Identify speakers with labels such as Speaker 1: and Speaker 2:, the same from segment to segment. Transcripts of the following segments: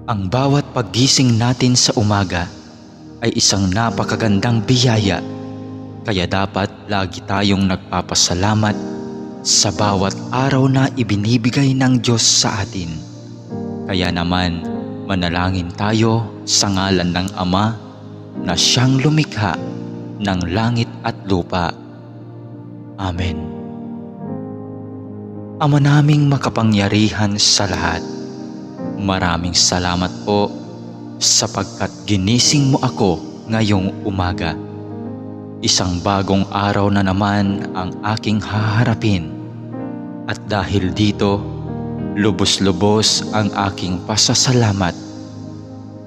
Speaker 1: Ang bawat paggising natin sa umaga ay isang napakagandang biyaya, kaya dapat lagi tayong nagpapasalamat sa bawat araw na ibinibigay ng Diyos sa atin. Kaya naman, manalangin tayo sa ngalan ng Ama na siyang lumikha ng langit at lupa. Amen. Ama naming makapangyarihan sa lahat, maraming salamat po sapagkat ginising mo ako ngayong umaga. Isang bagong araw na naman ang aking haharapin. At dahil dito, lubos-lubos ang aking pasasalamat.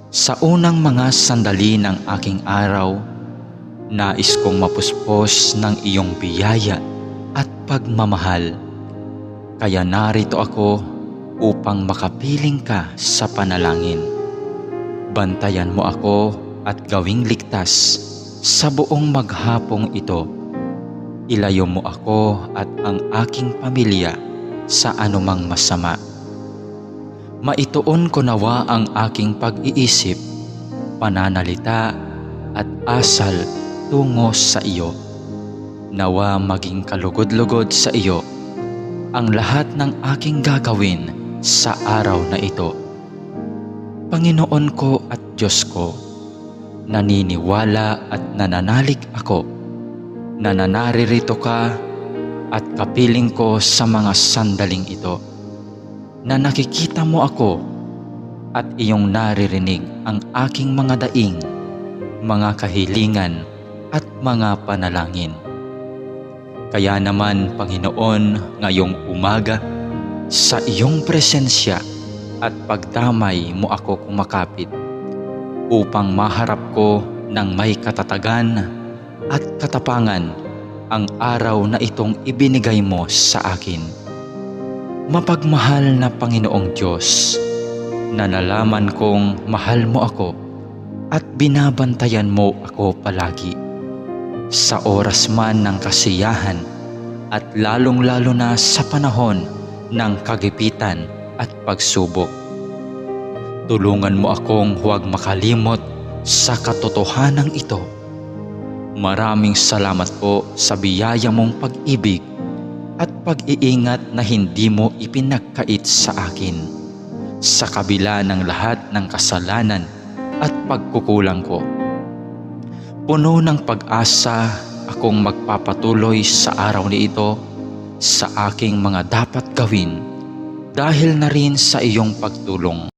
Speaker 1: Sa unang mga sandali ng aking araw, nais kong mapuspos ng iyong biyaya at pagmamahal. Kaya narito ako upang makapiling ka sa panalangin. Bantayan mo ako at gawing ligtas sa buong maghapong ito. Ilayo mo ako at ang aking pamilya sa anumang masama. Maituon ko nawa ang aking pag-iisip, pananalita at asal tungo sa iyo. Nawa maging kalugod-lugod sa iyo ang lahat ng aking gagawin sa araw na ito. Panginoon ko at Diyos ko, naniniwala at nananalig ako na naririto ka at kapiling ko sa mga sandaling ito, na nakikita mo ako at iyong naririnig ang aking mga daing, mga kahilingan at mga panalangin. Kaya naman, Panginoon, ngayong umaga, sa iyong presensya at pagdamay mo ako kumakapit upang maharap ko ng may katatagan at katapangan ang araw na itong ibinigay mo sa akin. Mapagmahal na Panginoong Diyos, na nalaman kong mahal mo ako at binabantayan mo ako palagi. Sa oras man ng kasiyahan at lalong-lalo na sa panahon ng kagipitan at pagsubok. Tulungan mo akong huwag makalimot sa katotohanan ito. Maraming salamat po sa biyaya mong pag-ibig at pag-iingat na hindi mo ipinagkait sa akin, sa kabila ng lahat ng kasalanan at pagkukulang ko. Puno ng pag-asa akong magpapatuloy sa araw na ito sa aking mga dapat gawin dahil na rin sa iyong pagtulong.